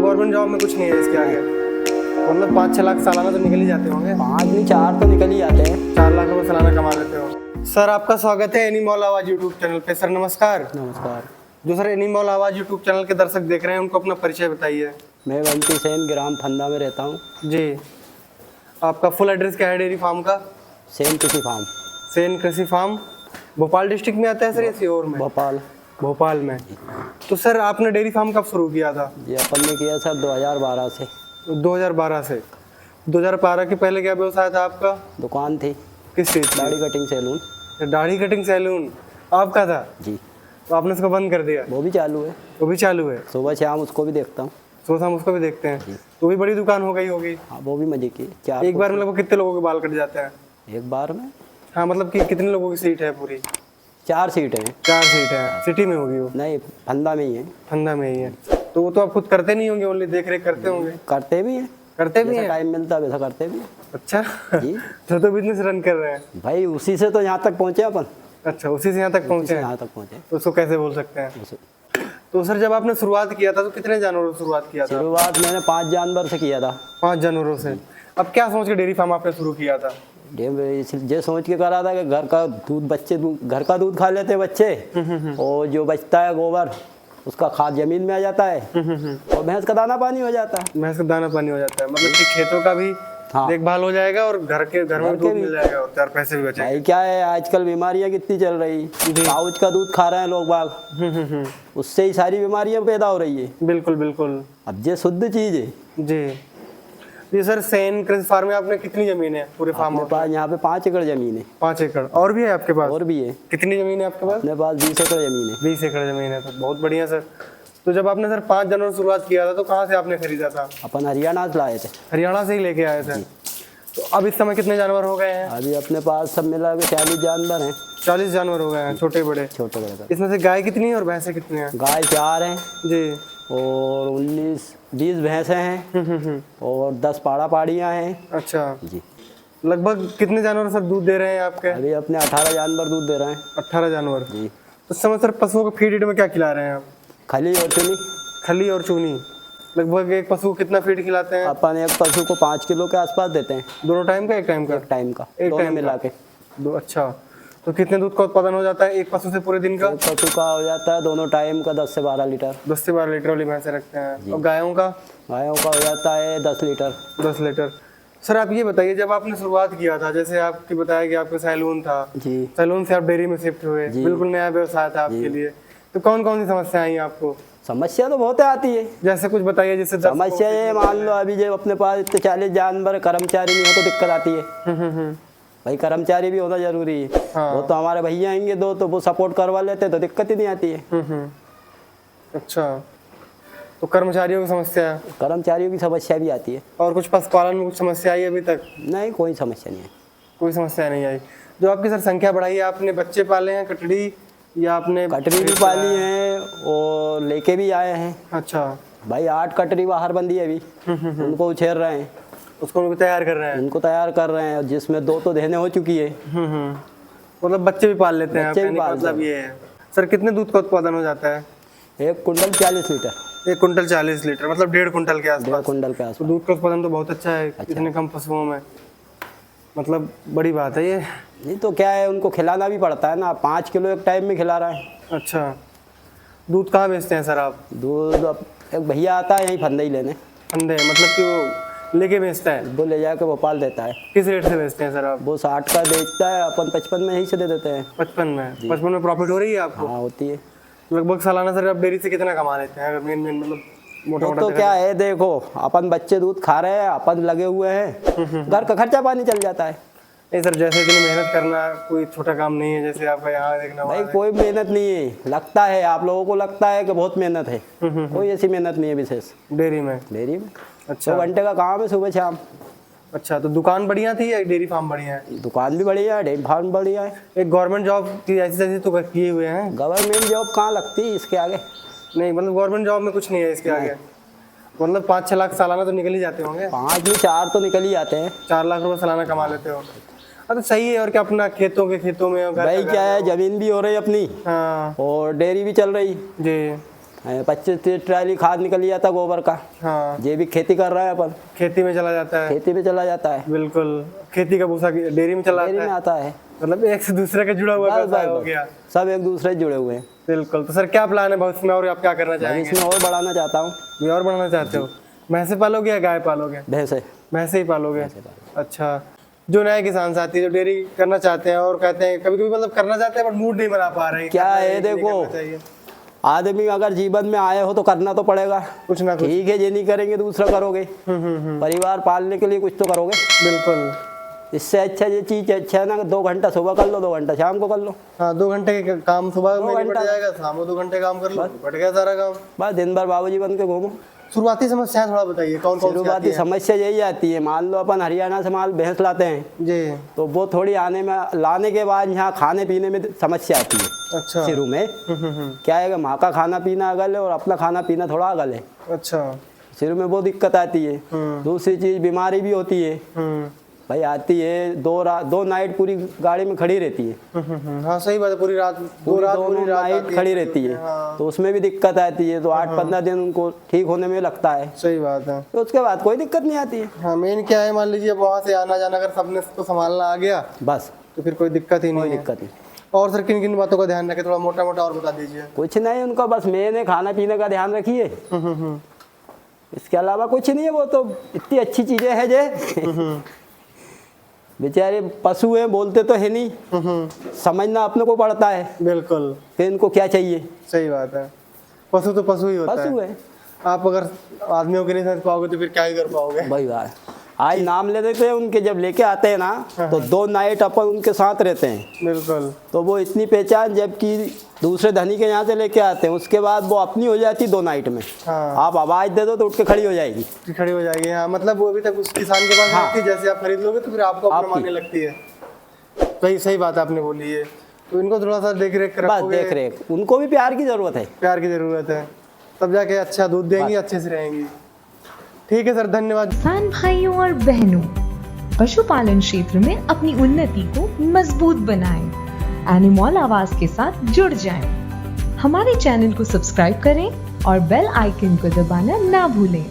Government job में कुछ नहीं है इसके आगे? मतलब 5-6 लाख सालाना तो निकल ही जाते होंगे? 5 नहीं 4 तो निकल ही जाते हैं। 4 लाख रुपए सालाना कमा लेते हो। सर आपका स्वागत है एनीमॉल आवाज यूट्यूब चैनल पे। सर नमस्कार। नमस्कार। जो सर एनीमॉल आवाज यूट्यूब चैनल के दर्शक देख रहे हैं उनको अपना परिचय बताइए। मैं बंटी सेन ग्राम फंदा में रहता हूँ। जी, आपका फुल एड्रेस क्या है डेयरी फार्म का? सेन कृषि फार्म। सेन कृषि फार्म भोपाल डिस्ट्रिक्ट में आता है सर या सीहोर में? भोपाल। भोपाल में। तो सर आपने डेयरी फार्म कब शुरू किया था? ये अपन ने किया सर 2012 से। 2012 से। 2012 के पहले क्या व्यवसाय था आपका? दुकान थी, किस चीज़ की? दाढ़ी कटिंग सैलून। दाढ़ी कटिंग सैलून आपका था? जी। तो आपने उसको बंद कर दिया? वो भी चालू है। वो भी चालू है? सुबह शाम उसको भी देखता हूँ। सुबह शाम उसको भी देखते हैं? तो भी बड़ी दुकान हो गई होगी। हाँ वो भी मजे की। 4 एक बार में लगभग कितने लोगों के बाल कट जाते हैं? एक बार में? हाँ मतलब कि कितने लोगों की सीट है पूरी? 4 सीट हैं। 4 सीट है। सिटी में होगी वो? नहीं, फंदा में ही है। फंदा में ही है। तो वो तो आप खुद करते नहीं होंगे, ओनली देख रेख करते होंगे? करते भी हैं। करते भी जैसा हैं? टाइम मिलता है वैसा करते भी हैं। अच्छा जी। तो बिजनेस रन कर रहे हैं भाई उसी से तो यहाँ तक पहुँचे अपन। अच्छा, उसी से यहाँ तक पहुँचे हैं। यहाँ तक पहुँचे। तो उसको कैसे बोल सकते हैं? तो सर जब आपने शुरुआत किया था तो कितने जानवरों से शुरुआत किया था? शुरुआत मैंने 5 जानवर से किया था। 5 जानवरों से। अब क्या सोच के डेयरी फार्म आपने शुरू किया था? ये सोच के करा था कि घर का दूध घर का दूध खा लेते बच्चे, और जो बचता है गोबर उसका खाद जमीन में आ जाता है, और भैंस का दाना पानी हो जाता है। भैंस का दाना पानी हो जाता है, मतलब कि खेतों का भी हाँ। देखभाल हो जाएगा और घर में दूध मिल जाएगा और 4 पैसे भी बचेंगे। भाई क्या है आजकल बीमारियां कितनी चल रही, पाउच का दूध खा रहे हैं लोग बाग, उससे ही सारी बीमारियां पैदा हो रही है। बिल्कुल बिल्कुल। अब ये शुद्ध चीज है। जी जी। सर सेन कृषि फार्म में आपने कितनी जमीन है पूरे फार्म में? पास यहाँ पे 5 एकड़ जमीन है। 5 एकड़ और भी है आपके पास? और भी है। कितनी जमीन है आपके पास? अपने पास 20 एकड़ जमीन है। 20 एकड़ जमीन है, तो बहुत बढ़िया सर। तो जब आपने सर 5 जनवरी शुरुआत किया था तो कहाँ से आपने खरीदा था? अपन हरियाणा से लाए थे। हरियाणा से ही लेके आए थे। तो अब इस समय कितने जानवर हो गए हैं? अभी अपने पास सब मिला के 40 जानवर हैं। 40 जानवर हो गए हैं, छोटे बड़े? छोटे बड़े। इसमें से गाय कितनी है और भैंसें कितनी हैं? गाय 4 हैं जी। और 19-20 भैंसें हैं और 10 पाड़ा पाड़ियाँ हैं। अच्छा जी। लगभग कितने जानवर सर दूध दे रहे हैं आपके? अभी अपने 18 जानवर दूध दे रहे हैं। 18 जानवर जी। तो इस समय सर पशुओं को फीड में क्या खिला रहे हैं आप? खली और चुनी। खली और चूनी। लगभग एक पशु को कितना फीड खिलाते हैं? अपन एक पशु को 5 किलो के आसपास देते हैं। दोनों टाइम का? एक टाइम का? एक टाइम का। एक दोनों टाइम मिला के। दो। अच्छा, तो कितने दूध का उत्पादन हो जाता है एक पशु से पूरे दिन का? एक पशु का हो जाता है दोनों टाइम का 10 से 12 लीटर। 10 से 12 लीटर वाली भैंसें रखते हैं। और गायों का? गायों का हो जाता है 10 लीटर। 10 लीटर। सर आप ये बताइए, जब आपने शुरुआत किया था, जैसे आपकी बताया कि आपका सैलून था, जी। सैलून से आप डेयरी में शिफ्ट हुए, बिल्कुल नया व्यवसाय था आपके लिए, तो कौन कौन सी समस्याएं आई आपको? समस्या तो बहुत आती है। जैसे कुछ बताइए जिससे समस्या ये मान लो अभी जब अपने पास इतने 40 जानवर, कर्मचारी नहीं हो तो दिक्कत आती है। भाई कर्मचारी भी होना जरूरी है। हाँ। वो तो हमारे भैया आएंगे 2 तो वो सपोर्ट करवा लेते तो दिक्कत ही नहीं आती है। अच्छा, तो कर्मचारियों की समस्या है? कर्मचारियों की समस्या भी आती है। और कुछ पशुपालन में कुछ समस्या आई अभी तक? नहीं, कोई समस्या नहीं है। कोई समस्या नहीं आई। जो आपकी सर संख्या बढ़ाई है, आपने बच्चे पाले हैं कटड़ी या आपने? कटरी भी पाली हैं और लेके भी आए हैं। अच्छा भाई 8 कटरी बाहर बंदी है अभी, उनको उछेर रहे हैं। उसको भी तैयार कर रहे हैं? उनको तैयार कर रहे हैं, जिसमें 2 तो देने हो चुकी है। मतलब बच्चे भी पाल लेते हैं? बच्चे भी कहने का पालते मतलब ये है। सर कितने दूध का उत्पादन हो जाता है? 1 कुंटल 40 लीटर। 1 कुंटल 40 लीटर, मतलब 1.5 कुंटल के 1.5 आसपास। कुंटल के तो आसपास। दूध का उत्पादन तो बहुत अच्छा है इतने कम पशुओं में, मतलब बड़ी बात है ये। नहीं तो क्या है, उनको खिलाना भी पड़ता है ना। 5 किलो एक टाइम में खिला रहा है। अच्छा, दूध कहाँ बेचते हैं सर आप? दूध अब एक भैया आता है यहीं फंदे ही लेने। फंदे मतलब कि वो लेके बेचता है? वो ले जाके भोपाल देता है। किस रेट से बेचते हैं सर आप? वो 60 का बेचता है, अपन 55 में यहीं से दे देते हैं। 55 में? 55 में प्रॉफिट हो रही है आपको? हाँ होती है। लगभग सालाना सर आप डेयरी से कितना कमा लेते हैं? अगर मेन मतलब मोटा वो मोटा तो क्या है, देखो अपन बच्चे दूध खा रहे हैं, अपन लगे हुए हैं, घर का खर्चा पानी चल जाता है। नहीं सर, जैसे इतनी मेहनत करना कोई छोटा काम नहीं है, जैसे आपका यहाँ देखना। भाई कोई मेहनत नहीं है, लगता है आप लोगों को लगता है कि बहुत मेहनत है, कोई ऐसी मेहनत नहीं है विशेष डेयरी में। डेयरी में अच्छा। 2 घंटे का काम है सुबह शाम। अच्छा, तो दुकान बढ़िया थी या डेयरी फार्म बढ़िया है? दुकान भी बढ़िया है, डेयरी फार्म बढ़िया है। एक गवर्नमेंट जॉब की ऐसी जैसी तो किए हुए हैं? गवर्नमेंट जॉब कहाँ लगती है इसके आगे? नहीं मतलब गवर्नमेंट जॉब में कुछ नहीं है इसके आगे? मतलब 5-6 लाख सालाना तो निकल ही जाते होंगे? 5 नहीं 4 तो निकल ही जाते हैं। 4 लाख रुपए सालाना कमा लेते हो? हाँ तो सही है। और क्या, अपना खेतों में भाई क्या है, जमीन भी हो रही अपनी हाँ और डेयरी भी चल रही। जी। 25-30 ट्राली खाद निकल जाता गोबर का। हाँ, ये भी खेती कर रहा है अपन, खेती में चला जाता है। खेती में चला जाता है, बिल्कुल, खेती का भूसा डेयरी में चला डेयरी में जाता है। आता है। मतलब एक से दूसरे के जुड़ा हुआ बस, व्यवसाय बस, हो बस। गया। सब एक दूसरे से जुड़े हुए हैं। बिल्कुल। तो सर क्या प्लान है भविष्य में, और आप क्या करना मैं चाहेंगे? इसमें और बढ़ाना चाहता हूँ। ये और बढ़ाना चाहते हो? भैंसे पालोगे या गाय पालोगे? भैंसे। भैंसे ही पालोगे। अच्छा, जो नए किसान साथी जो डेयरी करना चाहते हैं और कहते हैं कभी कभी मतलब करना चाहते हैं पर मूड नहीं बना पा रहे हैं, क्या करना है, कि नहीं देखो, करना चाहिए? आदमी अगर जीवन में आए हो तो करना तो पड़ेगा, कुछ ना कुछ। ठीक है, ये नहीं करेंगे दूसरा करोगे। परिवार पालने के लिए कुछ तो करोगे। बिल्कुल। इससे अच्छा ये चीज अच्छा है ना, 2 घंटा सुबह कर लो, 2 घंटा शाम को कर लो। हाँ, 2 घंटे के काम सुबह में निपट घंटा। जाएगा, शाम को 2 घंटे काम कर लो, निपट गया सारा काम। बस दिन भर बाबूजी बन के घूमो। शुरुआती समस्याएं थोड़ा बताइए, कौन कौन सी आती शुरुआती है? समस्या यही आती है, मान लो अपन हरियाणा से माल भैंस लाते हैं जी। तो वो थोड़ी आने में, लाने के बाद यहाँ खाने पीने में समस्या आती है। अच्छा। शुरू में क्या है कि माँ का खाना पीना अलग है और अपना खाना पीना थोड़ा अलग है। अच्छा। शुरू में वो दिक्कत आती है। दूसरी चीज़ बीमारी भी होती है भाई, आती है। 2 नाइट पूरी गाड़ी में खड़ी रहती है। हाँ, सही बात है, पूरी रात दोनों नाइट आती है। खड़ी रहती है। हाँ। तो उसमें भी दिक्कत आती है। तो 8-15 दिन उनको ठीक होने में लगता है। सही बात है। तो उसके बाद कोई दिक्कत नहीं आती है। हाँ, मेन क्या है, मान लीजिए अब वहाँ से आना जाना अगर सबने को संभालना आ गया बस तो फिर कोई दिक्कत ही कोई नहीं है। दिक्कत नहीं। और सर किन किन बातों का ध्यान रखें, थोड़ा मोटा मोटा और बता दीजिए। कुछ नहीं, उनका बस मेन है खाना पीने का ध्यान रखिए। इसके अलावा कुछ नहीं है। वो तो इतनी अच्छी चीजें हैं जे बेचारे पशु हैं, बोलते तो है नहीं, समझना अपने को पड़ता है बिल्कुल। कि इनको क्या चाहिए। सही बात है, पशु तो पशु ही होता पशु है। है आप अगर आदमियों के नहीं समझ पाओगे तो फिर क्या ही कर पाओगे। भाई बात। आज नाम ले देते हैं उनके, जब लेके आते हैं ना तो 2 नाइट अपन उनके साथ रहते हैं। बिल्कुल। तो वो इतनी पहचान, जबकि दूसरे धनी के यहाँ से लेके आते हैं, उसके बाद वो अपनी हो जाती 2 नाइट में। हाँ। आप आवाज दे दो तो उठ के खड़ी हो जाएगी। खड़ी हो जाएगी। हाँ, मतलब वो अभी तक उस किसान के पास रहती है, जैसे आप खरीद लोगे तो फिर आपको अपना मानने लगती है। सही बात आपने बोली है। तो इनको थोड़ा सा देख रेख बस रखोगे। देख रेख, उनको भी प्यार की जरूरत है। प्यार की जरूरत है, तब जाके अच्छा दूध देंगी, अच्छे से रहेंगी। ठीक है सर, धन्यवाद। किसान भाइयों और बहनों, पशुपालन क्षेत्र में अपनी उन्नति को मजबूत बनाएं। एनिमल आवाज के साथ जुड़ जाएं। हमारे चैनल को सब्सक्राइब करें और बेल आइकन को दबाना ना भूलें।